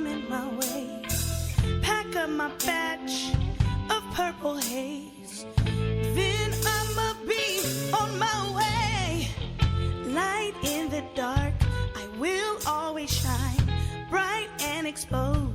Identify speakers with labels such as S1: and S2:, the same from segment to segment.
S1: coming my way. Pack up my batch of purple haze. Then I'ma be on my way. Light in the dark, I will always shine. Bright and expose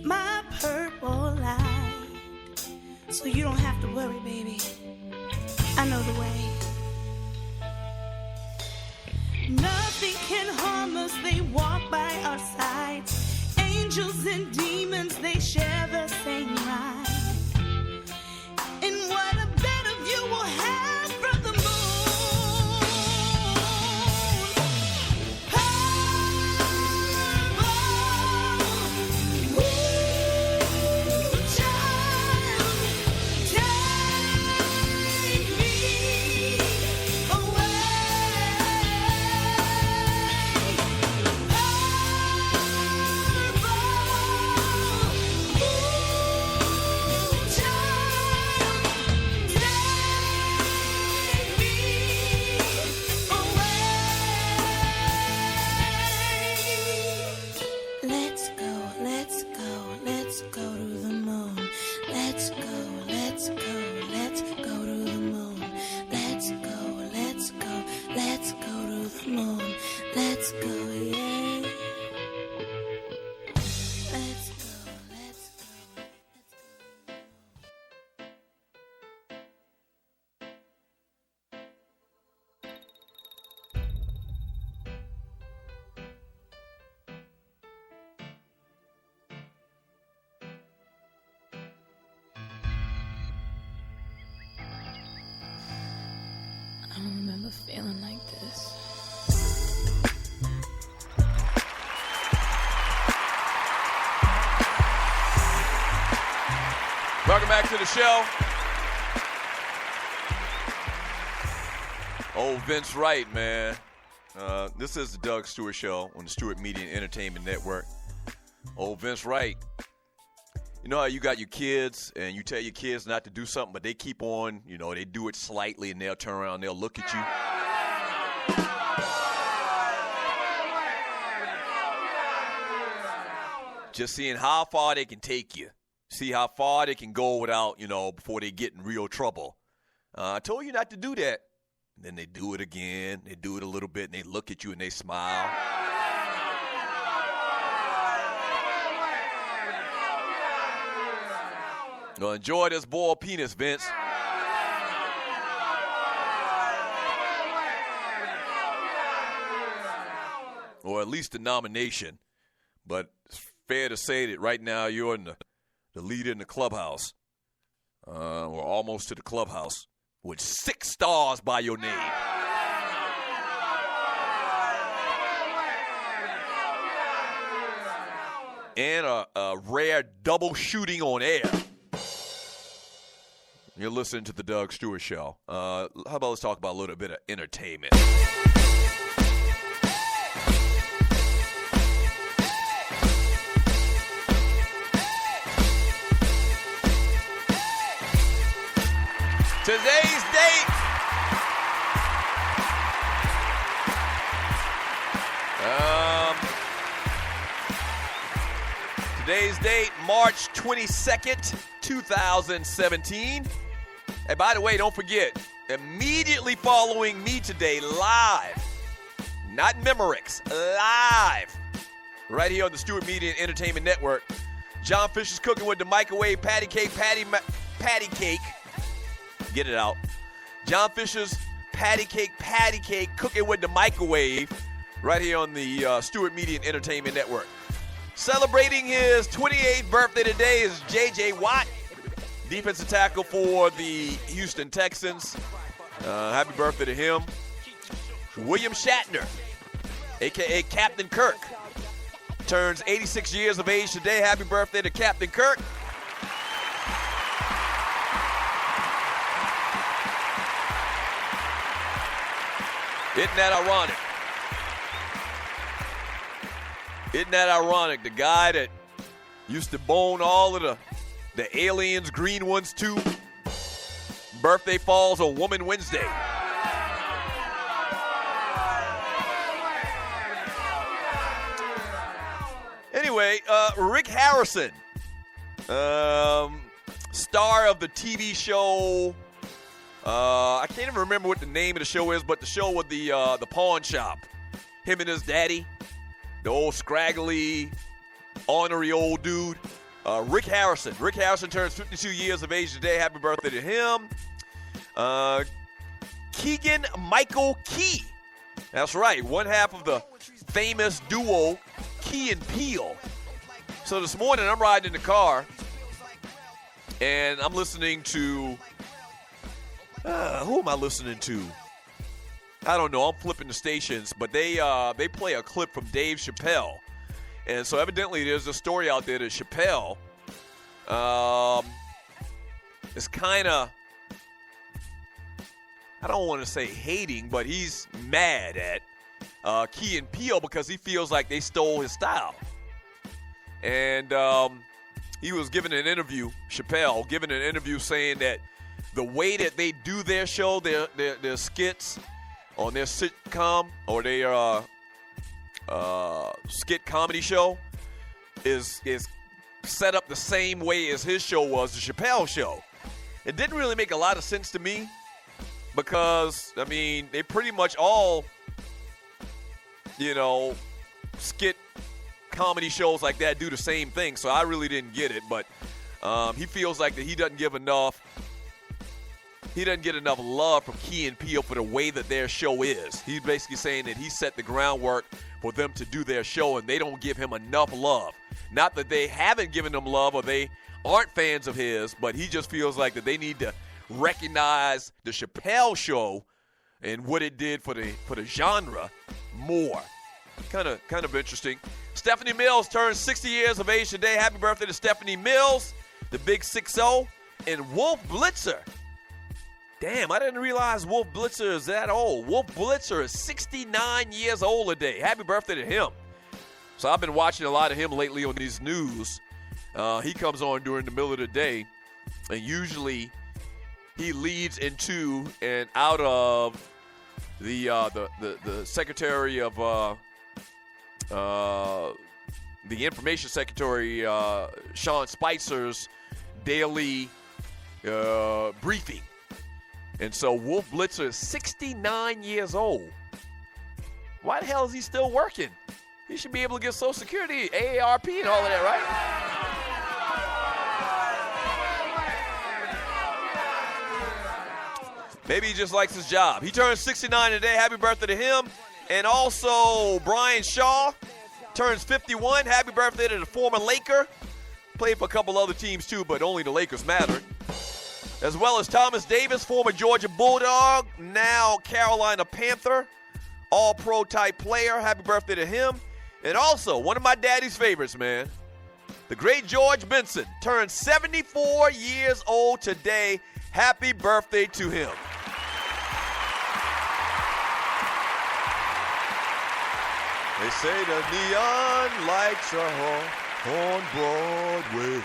S1: my purple light. So you don't have to worry, baby. I know the way. Nothing can harm us, they walk by our sides. Angels and demons, they share the same ride. And what a better view we'll have from the moon. I don't remember feeling like this.
S2: Welcome back to the show. Oh, Vince Wright, man. This is the Doug Stewart Show on the Stewart Media and Entertainment Network. Oh, Vince Wright. You know how you got your kids and you tell your kids not to do something, but they keep on, you know, they do it slightly and they'll turn around and they'll look at you. Just seeing how far they can take you. See how far they can go without, you know, before they get in real trouble. I told you not to do that. And then they do it again. They do it a little bit and they look at you and they smile. Now enjoy this boiled penis, Vince. Or at least the nomination. But it's fair to say that right now you're in the leader in the clubhouse. Or almost to the clubhouse. With 6 stars by your name. And a rare double shooting on air. You're listening to the Doug Stewart Show. How about let's talk about a little bit of entertainment. Today's date. Today's date, March 22nd, 2017. And by the way, don't forget, immediately following me today, live, not Memorex, live, right here on the Stewart Media and Entertainment Network, John Fisher's Cooking with the Microwave Patty Cake. Get it out. John Fisher's Patty Cake, Cooking with the Microwave, right here on the Stewart Media and Entertainment Network. Celebrating his 28th birthday today is J.J. Watt, defensive tackle for the Houston Texans. Happy birthday to him. William Shatner, a.k.a. Captain Kirk, turns 86 years of age today. Happy birthday to Captain Kirk. Isn't that ironic? Isn't that ironic? The guy that used to bone all of the aliens, green ones too, birthday falls on Woman Wednesday. anyway, Rick Harrison, star of the TV show. I can't even remember what the name of the show is, but the show with the pawn shop. Him and his daddy, the old scraggly, ornery old dude. Rick Harrison. Rick Harrison turns 52 years of age today. Happy birthday to him. Keegan Michael Key. That's right, one half of the famous duo Key and Peele. So this morning I'm riding in the car and I'm listening to, who am I listening to? I don't know. I'm flipping the stations, but they play a clip from Dave Chappelle. And so evidently there's a story out there that Chappelle is kind of, I don't want to say hating, but he's mad at Key and Peele because he feels like they stole his style. And he was giving an interview, Chappelle, giving an interview saying that the way that they do their show, their skits on their sitcom or their skit comedy show is set up the same way as his show was, the Chappelle show. It didn't really make a lot of sense to me because, I mean, they pretty much all, skit comedy shows like that do the same thing, so I really didn't get it, but he feels like that he doesn't get enough love from Key and Peele for the way that their show is. He's basically saying that he set the groundwork for them to do their show, and they don't give him enough love. Not that they haven't given him love or they aren't fans of his, but he just feels like that they need to recognize the Chappelle show and what it did for the genre more. Kind of interesting. Stephanie Mills turns 60 years of age today. Happy birthday to Stephanie Mills, the big 6-0. And Wolf Blitzer. Damn, I didn't realize Wolf Blitzer is that old. Wolf Blitzer is 69 years old today. Happy birthday to him. So I've been watching a lot of him lately on these news. He comes on during the middle of the day, and usually he leads into and out of the Secretary of the Information Secretary Sean Spicer's daily briefing. And so Wolf Blitzer is 69 years old. Why the hell is he still working? He should be able to get Social Security, AARP, and all of that, right? Maybe he just likes his job. He turns 69 today. Happy birthday to him. And also Brian Shaw turns 51. Happy birthday to the former Laker. Played for a couple other teams too, but only the Lakers mattered. As well as Thomas Davis, former Georgia Bulldog, now Carolina Panther, all-pro type player. Happy birthday to him. And also, one of my daddy's favorites, man, the great George Benson, turned 74 years old today. Happy birthday to him. They say the neon lights are on Broadway.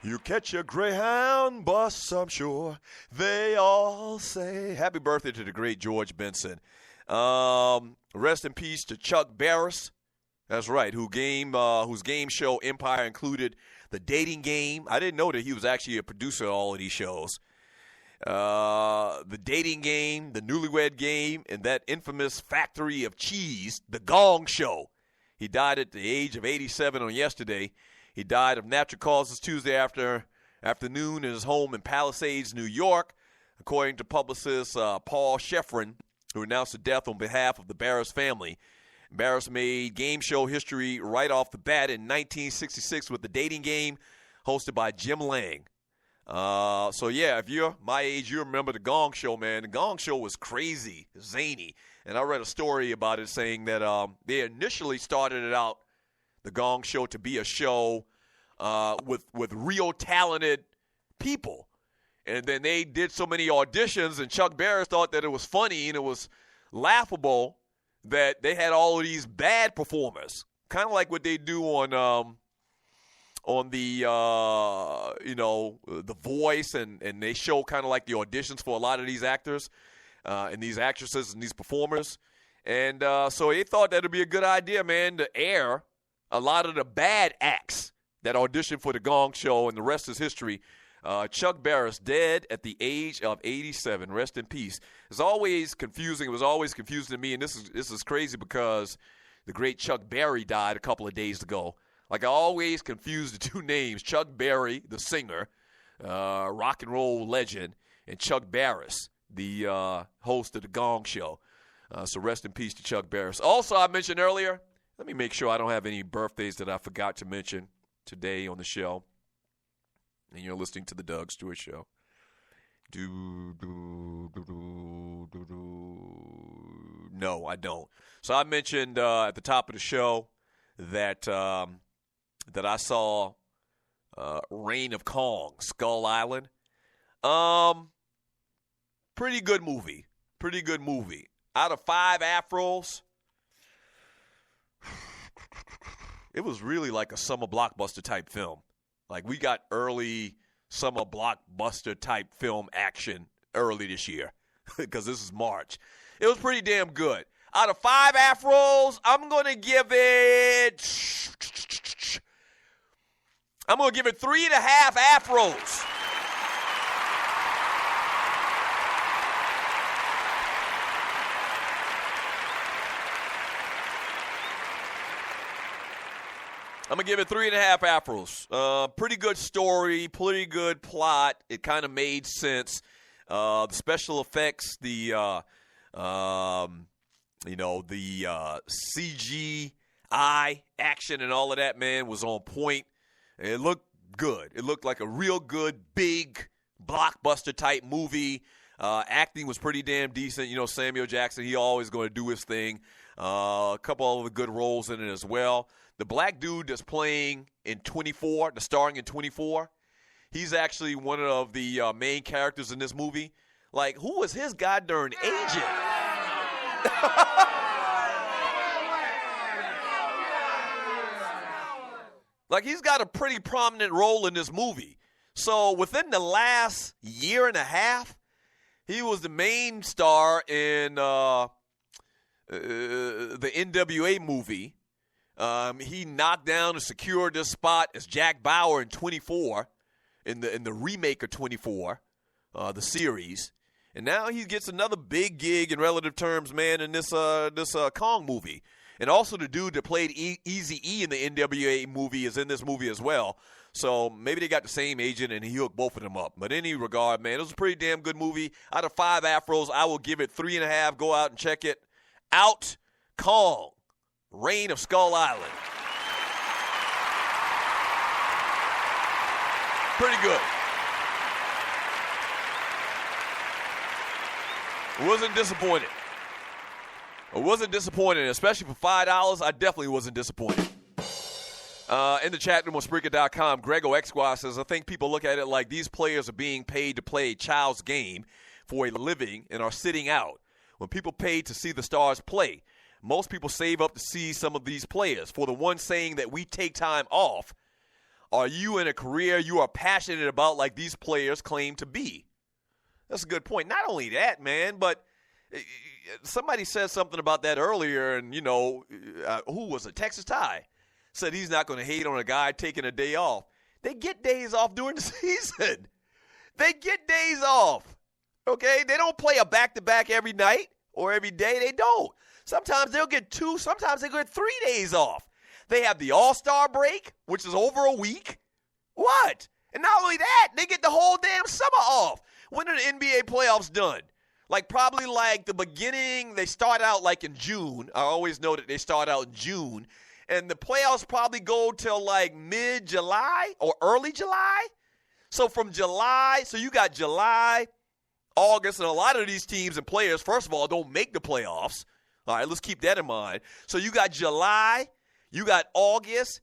S2: You catch a Greyhound bus, I'm sure they all say. Happy birthday to the great George Benson. Rest in peace to Chuck Barris. That's right, whose game show empire included The Dating Game. I didn't know that he was actually a producer of all of these shows. The Dating Game, The Newlywed Game, and that infamous Factory of Cheese, The Gong Show. He died at the age of 87 on yesterday. He died of natural causes Tuesday afternoon in his home in Palisades, New York, according to publicist Paul Schefrin, who announced the death on behalf of the Barris family. Barris made game show history right off the bat in 1966 with The Dating Game, hosted by Jim Lang. So, yeah, if you're my age, you remember The Gong Show, man. The Gong Show was crazy, zany. And I read a story about it saying that they initially started it out, The Gong Show, to be a show with real talented people. And then they did so many auditions, and Chuck Barris thought that it was funny and it was laughable that they had all of these bad performers. Kind of like what they do on the The Voice, and they show kind of like the auditions for a lot of these actors and these actresses and these performers. And so they thought that would be a good idea, man, to air a lot of the bad acts that auditioned for the Gong Show, and the rest is history. Chuck Barris, dead at the age of 87. Rest in peace. It's always confusing. It was always confusing to me, and this is crazy because the great Chuck Berry died a couple of days ago. Like, I always confuse the two names, Chuck Berry, the singer, rock and roll legend, and Chuck Barris, the host of the Gong Show. So rest in peace to Chuck Barris. Also, I mentioned earlier, let me make sure I don't have any birthdays that I forgot to mention today on the show. And you're listening to the Doug Stewart Show. No, I don't. So I mentioned at the top of the show that that I saw Reign of Kong, Skull Island. Pretty good movie. Pretty good movie. Out of 5 afros, it was really like a summer blockbuster type film. Like, we got early summer blockbuster type film action early this year because this is March. It was pretty damn good. Out of 5 afros, I'm going to give it 3.5 afros. I'm going to give it 3.5 afros. Pretty good story, pretty good plot. It kind of made sense. The special effects, the CGI action and all of that, man, was on point. It looked good. It looked like a real good, big, blockbuster-type movie. Acting was pretty damn decent. You know, Samuel Jackson, he always going to do his thing. A couple of the good roles in it as well. The black dude that's playing in 24, starring in 24, he's actually one of the main characters in this movie. Like, who was his goddamn agent? Like, he's got a pretty prominent role in this movie. So within the last year and a half, he was the main star in the NWA movie. He knocked down and secured this spot as Jack Bauer in 24, in the remake of 24, the series. And now he gets another big gig in relative terms, man, in this Kong movie. And also the dude that played Eazy-E in the NWA movie is in this movie as well. So maybe they got the same agent and he hooked both of them up. But in any regard, man, it was a pretty damn good movie. Out of 5 afros, I will give it 3.5. Go out and check it out. Kong, Reign of Skull Island. Pretty good. Wasn't disappointed. I wasn't disappointed, especially for $5. I definitely wasn't disappointed. In the chat room on Spreaker.com, Grego X-Squad says, I think people look at it like these players are being paid to play a child's game for a living and are sitting out. When people pay to see the stars play, most people save up to see some of these players. For the one saying that we take time off, are you in a career you are passionate about like these players claim to be? That's a good point. Not only that, man, but somebody said something about that earlier, and, you know, who was it? Texas Ty said he's not going to hate on a guy taking a day off. They get days off during the season. They get days off, okay? They don't play a back-to-back every night or every day. They don't. Sometimes they'll get 2. Sometimes they get 3 days off. They have the All-Star break, which is over a week. What? And not only that, they get the whole damn summer off. When are the NBA playoffs done? Like, probably like the beginning, they start out like in June. I always know that they start out in June. And the playoffs probably go till like mid-July or early July. So from July, so you got July, August, and a lot of these teams and players, first of all, don't make the playoffs. All right, let's keep that in mind. So you got July, you got August,